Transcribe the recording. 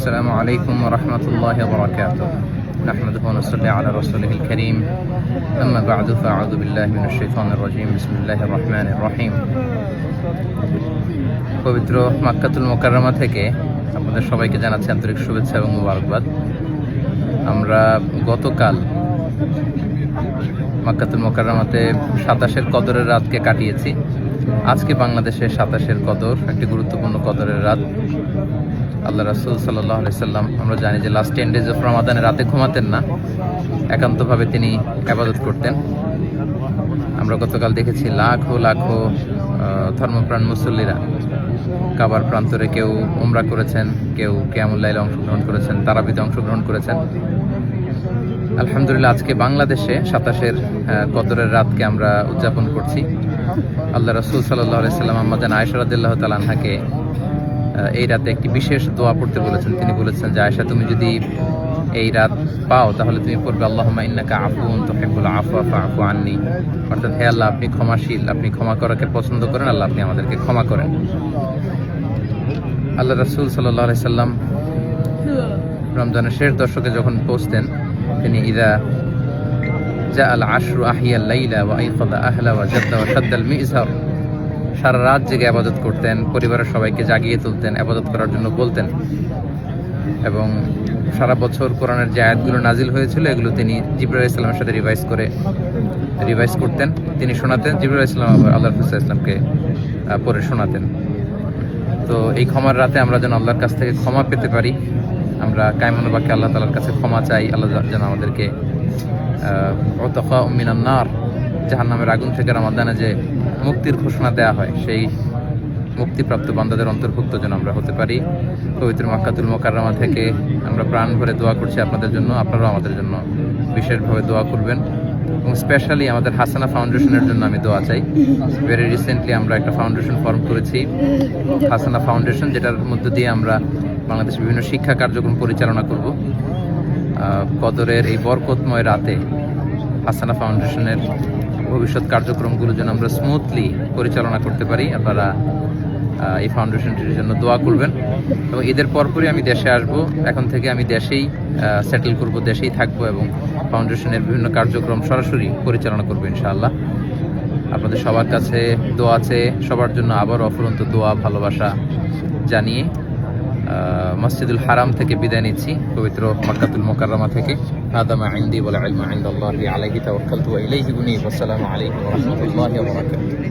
السلام عليكم ورحمة الله وبركاته. نحمده ونصلي على رسوله الكريم. أما بعد فأعوذ بالله من الشيطان الرجيم. بسم الله الرحمن الرحيم. পবিত্র মক্কাতুল মুকাররমা থেকে আপনাদের সবাইকে জানাচ্ছি আন্তরিক শুভেচ্ছা এবং মোবারকবাদ। আমরা গতকাল মক্কাতুল মুকাররমাতে 27-এর কদরের রাতকে কাটিয়েছি। আজকে বাংলাদেশে 27-এর কদর, একটি গুরুত্বপূর্ণ কদরের রাত। আল্লাহ রাসূল সাল্লাল্লাহু আলাইহি সাল্লাম, আমরা জানি যে লাস্ট 10 ডেজ অফ রমাদানে রাতে ঘুমাতেন না, একান্তভাবে তিনি ইবাদত করতেন। আমরা গতকাল দেখেছি লাখো লাখো ধর্মপ্রাণ মুসল্লিরা কাবার প্রান্তরে কেউ উমরা করেছেন, কেউ কিয়ামুল লাইলে অংশগ্রহণ করেছেন, তারাবিতে অংশগ্রহণ করেছেন। আলহামদুলিল্লাহ, আজকে বাংলাদেশে 27-এর কদরের রাতকে আমরা উদযাপন করছি। আল্লাহ রাসূল সাল্লাল্লাহু আলাইহি সাল্লাম আম্মা জান আয়েশা রাদিয়াল্লাহু তাআলা আনহাকে এই রাতে একটি বিশেষ দোয়া পড়তে বলেছেন। তিনি বলেছেন যে, আয়েশা, তুমি যদি এই রাত পাও তাহলে তুমি পড়বে আল্লাহুম্মা ইন্নাকা আফুউন তুহিব্বুল আফওয়া ফাআফু আন্নী। অর্থাৎ, হে আল্লাহ, আপনি ক্ষমাশীল, আপনি ক্ষমা করাকে পছন্দ করেন, আল্লাহ আপনি আমাদেরকে ক্ষমা করেন। আল্লাহ রাসূল সাল্লাল্লাহু আলাইহি সাল্লাম রমজানের শেষ দশকে যখন পৌঁছতেন, তিনি ইদা জাআল আশরু আহিয়াল লাইলা ওয়া আইকাযা আহলা ওয়া জাদ্দা ওয়া শাদ্দাল মিজহার, সারা রাত জেগে ইবাদত করতেন, পরিবারের সবাইকে জাগিয়ে তুলতেন, ইবাদত করার জন্য বলতেন। এবং সারা বছর কোরআনের যে আয়াতগুলো নাজিল হয়েছিল এগুলো তিনি জিবরাইল আলাইহিস সালামের সাথে রিভাইজ করতেন, তিনি শোনাতেন। জিবরাইল আলাইহিস সালাম আল্লাহর রাসূল সাল্লাল্লাহু আলাইহি ওয়াসাল্লামকে পড়ে শোনাতেন। তো এই ক্ষমার রাতে আমরা যেন আল্লাহর কাছ থেকে ক্ষমা পেতে পারি, আমরা কায়মানো বাক্যে আল্লাহ তাআলার কাছে ক্ষমা চাই। আল্লাহ যেন আমাদেরকে উতাকা মিনান নার, জাহান্নামের আগুন থেকে রমাদানে যে মুক্তির ঘোষণা দেওয়া হয়, সেই মুক্তিপ্রাপ্ত বান্দাদের অন্তর্ভুক্ত যেন আমরা হতে পারি। পবিত্র মক্কাতুল মুকাররমা থেকে আমরা প্রাণ ভরে দোয়া করছি আপনাদের জন্য, আপনারাও আমাদের জন্য বিশেষভাবে দোয়া করবেন। এবং স্পেশালি আমাদের হাসানা ফাউন্ডেশনের জন্য আমি দোয়া চাই। ভেরি রিসেন্টলি আমরা একটা ফাউন্ডেশন ফর্ম করেছি, হাসানা ফাউন্ডেশন, যেটার মধ্য দিয়ে আমরা বাংলাদেশের বিভিন্ন শিক্ষা কার্যক্রম পরিচালনা করব। কদরের এই বরকতময় রাতে হাসানা ফাউন্ডেশনের ভবিষ্যৎ কার্যক্রমগুলো যেন আমরা স্মুথলি পরিচালনা করতে পারি। আপনারা এই ফাউন্ডেশনটির জন্য দোয়া করবেন। এবং ঈদের পরপরই আমি দেশে আসব। এখন থেকে আমি দেশেই সেটেল করব, দেশেই থাকবো এবং ফাউন্ডেশনের বিভিন্ন কার্যক্রম সরাসরি পরিচালনা করবো ইনশাআল্লাহ। আপনাদের সবার কাছে দোয়া আছে, সবার জন্য আবার অফুরন্ত দোয়া ভালোবাসা জানিয়ে মসজিদুল হারাম থেকে বিদায় নিচ্ছি, পবিত্র মক্কাতুল মুকাররমা থেকে। হাদা মা ইনদি ওয়াল ইলমু ইনদাল্লাহি আলাইহি তাওয়াক্কালতু ওয়া ইলাইহি উনীব। আসসালামু আলাইকুম ওয়া রাহমাতুল্লাহি ওয়া বারাকাতুহু।